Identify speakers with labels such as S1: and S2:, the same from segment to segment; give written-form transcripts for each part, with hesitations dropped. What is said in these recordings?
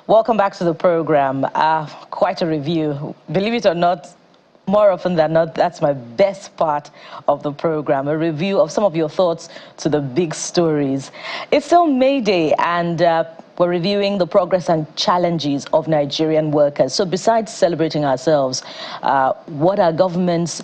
S1: Welcome back to the program. Quite a review. Believe it or not, more often than not, that's my best part of the program, a review of some of your thoughts to the big stories. It's still Mayday, and we're reviewing the progress and challenges of Nigerian workers. So besides celebrating ourselves, what are government's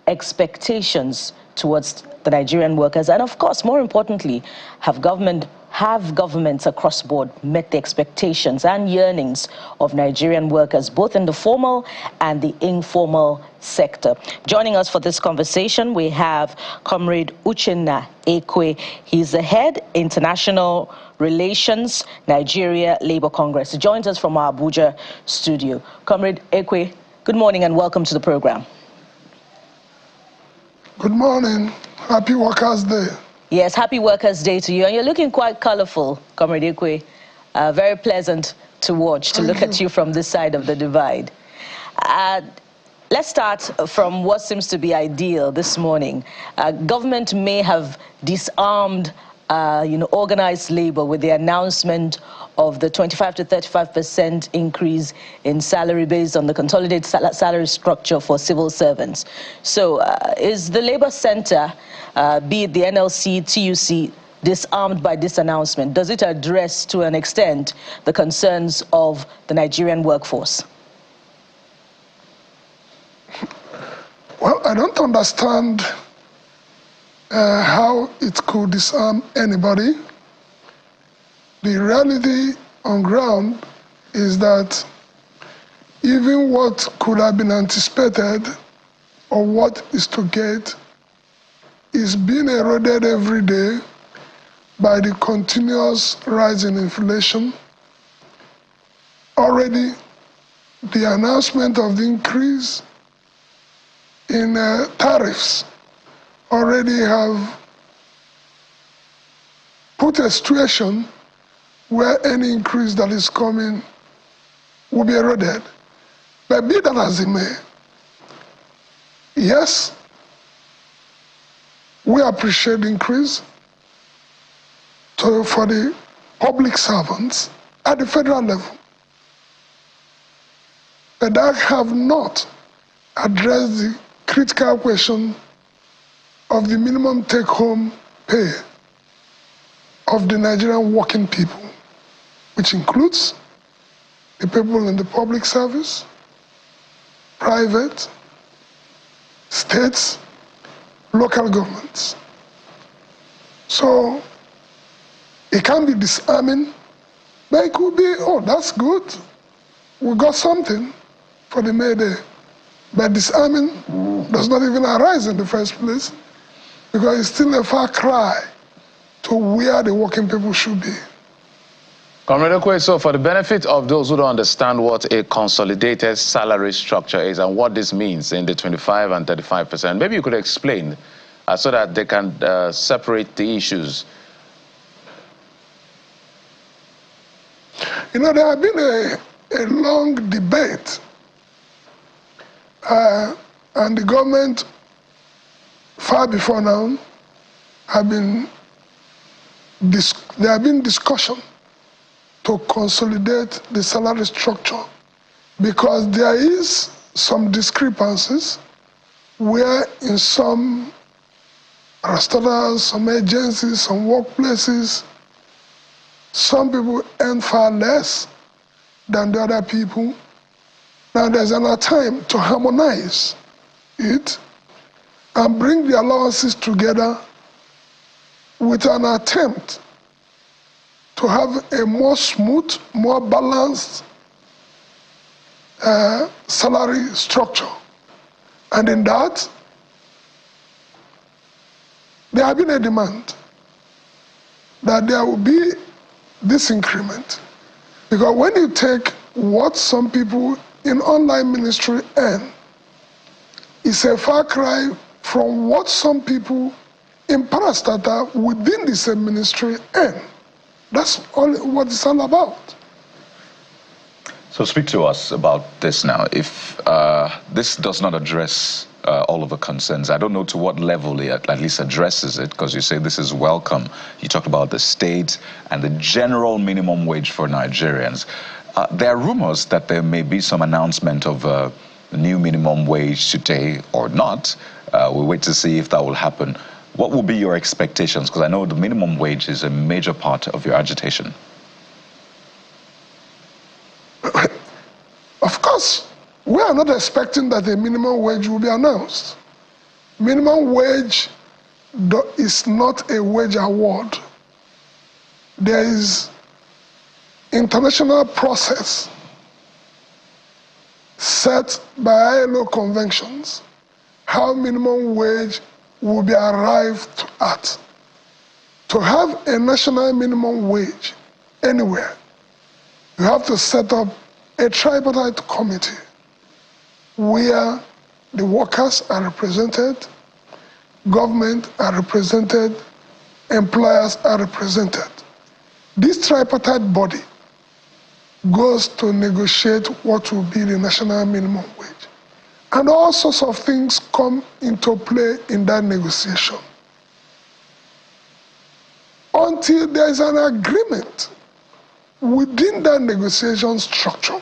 S1: expectations towards the Nigerian workers? And of course, more importantly, have governments across the board met the expectations and yearnings of Nigerian workers, both in the formal and the informal sector? Joining us for this conversation, we have Comrade Uchenna Ekwe. He's the head, International Relations, Nigeria Labour Congress. He joins us from our Abuja studio. Comrade Ekwe, good morning and welcome to the program.
S2: Good morning. Happy Workers' Day.
S1: Yes, happy Workers' Day to you. And you're looking quite colorful, Comrade Ekwe. Very pleasant to watch, to look at you from this side of the divide. Let's start from what seems to be ideal this morning. Government may have disarmed organized labor with the announcement of the 25 to 35% increase in salary based on the consolidated salary structure for civil servants. So is the Labour Center, be it the NLC, TUC, disarmed by this announcement? Does it address to an extent the concerns of the Nigerian workforce?
S2: Well, I don't understand how it could disarm anybody. The reality on ground is that even what could have been anticipated or what is to get is being eroded every day by the continuous rise in inflation. Already, the announcement of the increase in tariffs already have put a situation where any increase that is coming will be eroded. But be that as it may, yes, we appreciate the increase for the public servants at the federal level. But that have not addressed the critical question of the minimum take-home pay of the Nigerian working people, which includes the people in the public service, private, states, local governments. So it can be disarming, but it could be, oh, that's good. We got something for the Mayday. But disarming does not even arise in the first place, because it's still a far cry to where the working people should be.
S3: Comrade Ekwe, so for the benefit of those who don't understand what a consolidated salary structure is and what this means in the 25 and 35%, maybe you could explain so that they can separate the issues.
S2: You know, there has been a long debate, and the government, far before now, there have been discussion to consolidate the salary structure, because there is some discrepancies where in some restaurants, some agencies, some workplaces, some people earn far less than the other people. Now there's an attempt to harmonize it and bring the allowances together with an attempt to have a more smooth, more balanced salary structure. And in that, there has been a demand that there will be this increment. Because when you take what some people in online ministry earn, it's a far cry from what some people in parastatal within the same ministry earn. That's all what it's all about.
S4: So speak to us about this now. If this does not address all of the concerns, I don't know to what level it at least addresses it, because you say this is welcome. You talked about the state and the general minimum wage for Nigerians. There are rumors that there may be some announcement of a new minimum wage today or not. We'll wait to see if that will happen. What will be your expectations? Because I know the minimum wage is a major part of your agitation.
S2: Of course, we are not expecting that a minimum wage will be announced. Minimum wage is not a wage award. There is international process set by ILO conventions how minimum wage will be arrived at. To have a national minimum wage anywhere, you have to set up a tripartite committee where the workers are represented, government are represented, employers are represented. This tripartite body goes to negotiate what will be the national minimum wage. And all sorts of things come into play in that negotiation. Until there is an agreement within that negotiation structure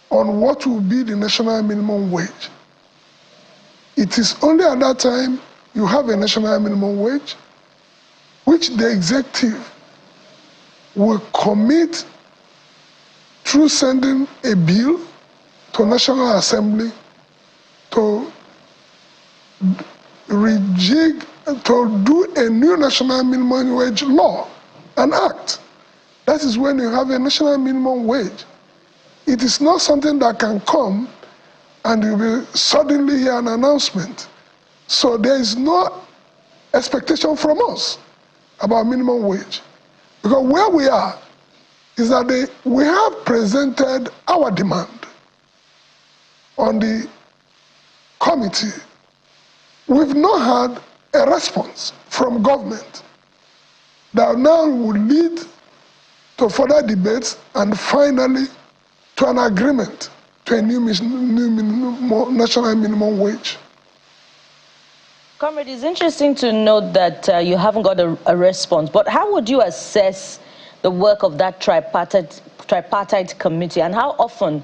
S2: on what will be the national minimum wage. It is only at that time you have a national minimum wage, which the executive will commit through sending a bill to National Assembly to rejig, to do a new national minimum wage law, an act. That is when you have a national minimum wage. It is not something that can come and you will suddenly hear an announcement. So there is no expectation from us about minimum wage. Because where we are is that we have presented our demand on the committee. We've not had a response from government that now will lead to further debates and finally to an agreement to a new national minimum wage.
S1: Comrade, it's interesting to note that you haven't got a response, but how would you assess the work of that tripartite committee, and how often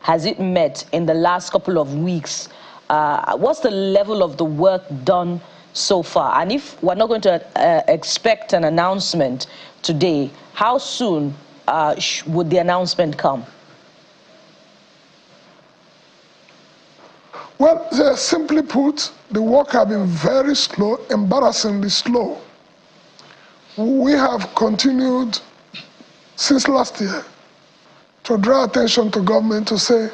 S1: has it met in the last couple of weeks? What's the level of the work done so far? And if we're not going to expect an announcement today, how soon would the announcement come?
S2: Well, simply put, the work has been very slow, embarrassingly slow. We have continued since last year to draw attention to government to say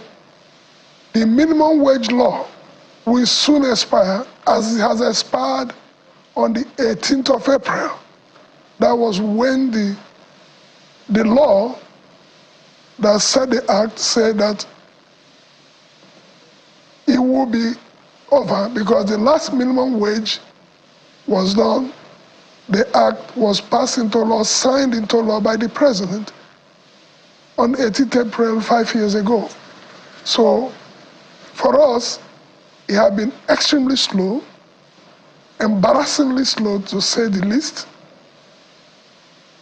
S2: the minimum wage law will soon expire, as it has expired on the 18th of April. That was when the law that set the act said that it will be over because the last minimum wage was done. The act was passed into law, signed into law by the president on 18th April 5 years ago. So for us, it has been extremely slow, embarrassingly slow to say the least.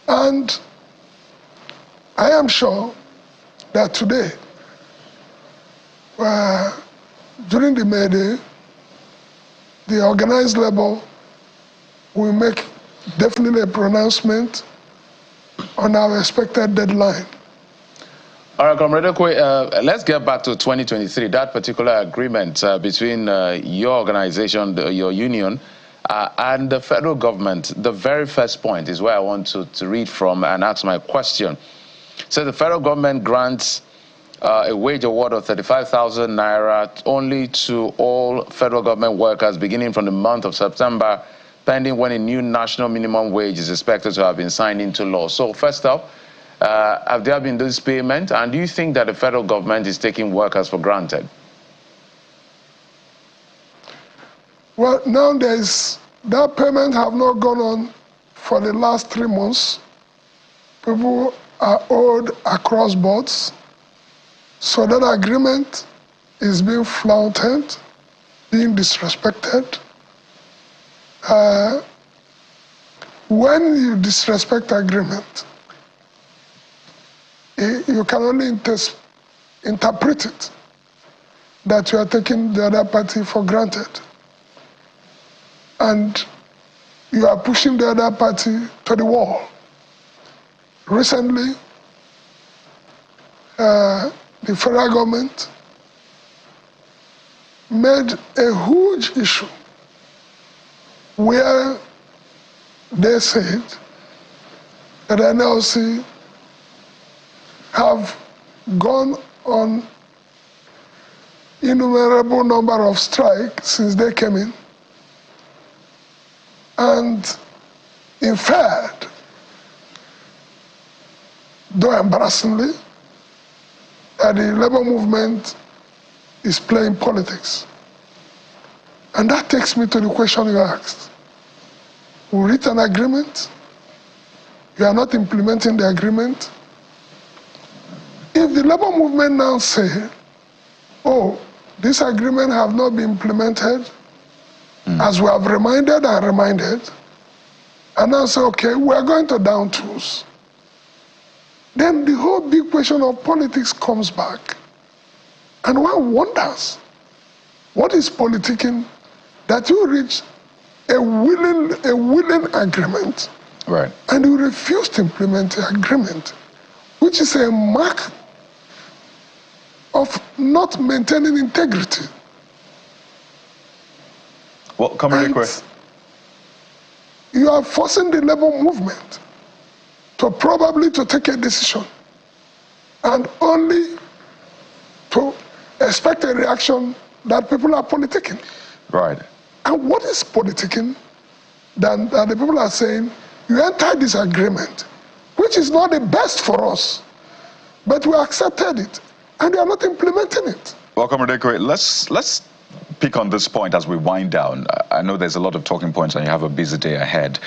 S2: And I am sure that today, during the Mayday, the organized labor will make definitely a pronouncement on our expected deadline.
S3: All right, Comrade Okwe, let's get back to 2023, that particular agreement between your organization, your union, and the federal government. The very first point is where I want to read from and ask my question. So the federal government grants a wage award of 35,000 naira only to all federal government workers beginning from the month of September, pending when a new national minimum wage is expected to have been signed into law. So first up, have there been this payment, and do you think that the federal government is taking workers for granted?
S2: Well, now that payment have not gone on for the last 3 months. People are owed across boards. So that agreement is being flaunted, being disrespected. When you disrespect agreement, you can only interpret it that you are taking the other party for granted. And you are pushing the other party to the wall. Recently, the federal government made a huge issue where they said that NLC have gone on innumerable number of strikes since they came in, and inferred, though embarrassingly, that the labor movement is playing politics. And that takes me to the question you asked. We reach an agreement, you are not implementing the agreement. If the labor movement now say, oh, this agreement have not been implemented, as we have reminded and reminded, and now say, okay, we are going to down tools, then the whole big question of politics comes back. And one wonders, what is politicking that you reach a willing agreement,
S4: right,
S2: and you refuse to implement the agreement, which is a mark of not maintaining integrity.
S4: Well,
S2: you are forcing the labor movement to probably to take a decision and only to expect a reaction that people are politicking.
S4: Right.
S2: And what is politicking than that the people are saying, you entered this agreement, which is not the best for us, but we accepted it, and we are not implementing it.
S4: Well, Comrade Ekwe, let's pick on this point as we wind down. I know there's a lot of talking points and you have a busy day ahead.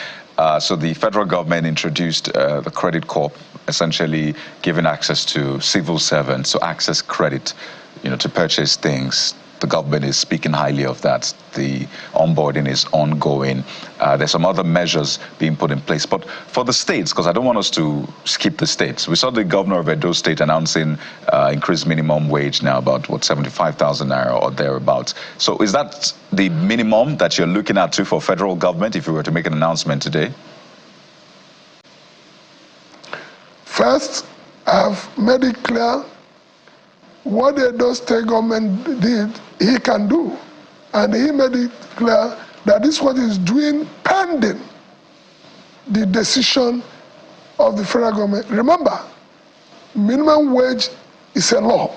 S4: So the federal government introduced the Credit Corp, essentially giving access to civil servants to access credit, to purchase things. The government is speaking highly of that. The onboarding is ongoing. There's some other measures being put in place. But for the states, because I don't want us to skip the states, we saw the governor of Edo State announcing increased minimum wage now, about, 75,000 naira or thereabouts. So is that the minimum that you're looking at too for federal government if you were to make an announcement today?
S2: First, I've made it clear what the Edo State government did, he can do. And he made it clear that this is what he's doing pending the decision of the federal government. Remember, minimum wage is a law.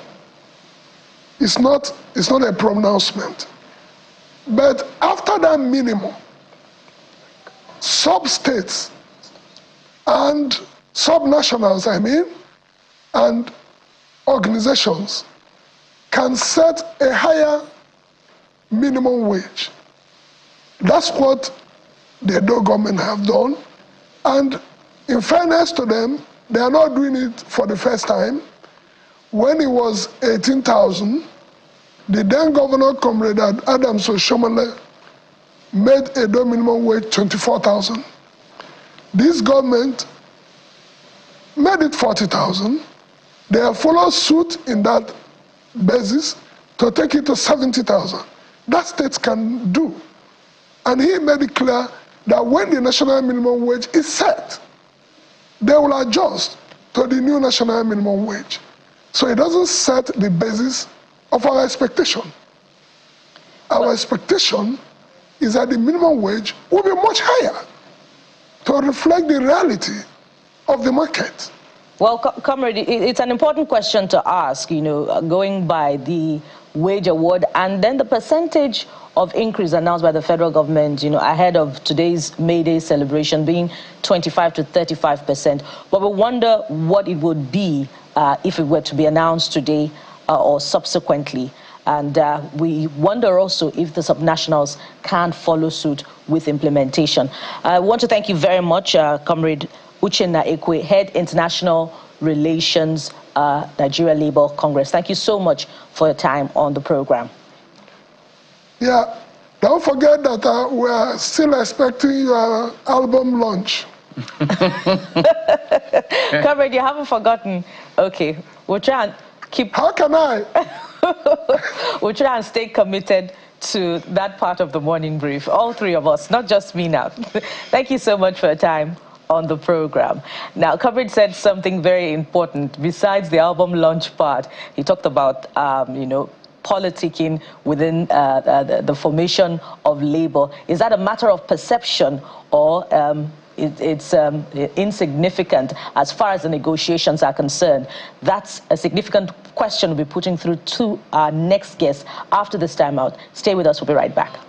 S2: It's not a pronouncement. But after that minimum, sub-states and sub-nationals, and organizations can set a higher minimum wage. That's what the Edo government have done. And in fairness to them, they are not doing it for the first time. When it was 18,000, the then governor, Comrade Adams Oshomole, made Edo minimum wage 24,000. This government made it 40,000. They have followed suit in that basis to take it to 70,000. That states can do. And he made it clear that when the national minimum wage is set, they will adjust to the new national minimum wage. So it doesn't set the basis of our expectation. Our expectation is that the minimum wage will be much higher to reflect the reality of the market.
S1: Well, Comrade, it's an important question to ask, going by the wage award and then the percentage of increase announced by the federal government, ahead of today's Mayday celebration being 25 to 35%. But we wonder what it would be if it were to be announced today or subsequently. And we wonder also if the subnationals can follow suit with implementation. I want to thank you very much, Comrade Uchenna Ekwe, Head International Relations, Nigeria Labour Congress. Thank you so much for your time on the program.
S2: Yeah, don't forget that we are still expecting your album launch.
S1: Comrade, you haven't forgotten. Okay, we'll try and keep...
S2: How can I?
S1: We'll try and stay committed to that part of the morning brief. All three of us, not just me now. Thank you so much for your time on the program. Now, Comrade said something very important. Besides the album launch part, he talked about, you know, politicking within the formation of Labour. Is that a matter of perception, or it's insignificant as far as the negotiations are concerned? That's a significant question we'll be putting through to our next guest after this time out. Stay with us, we'll be right back.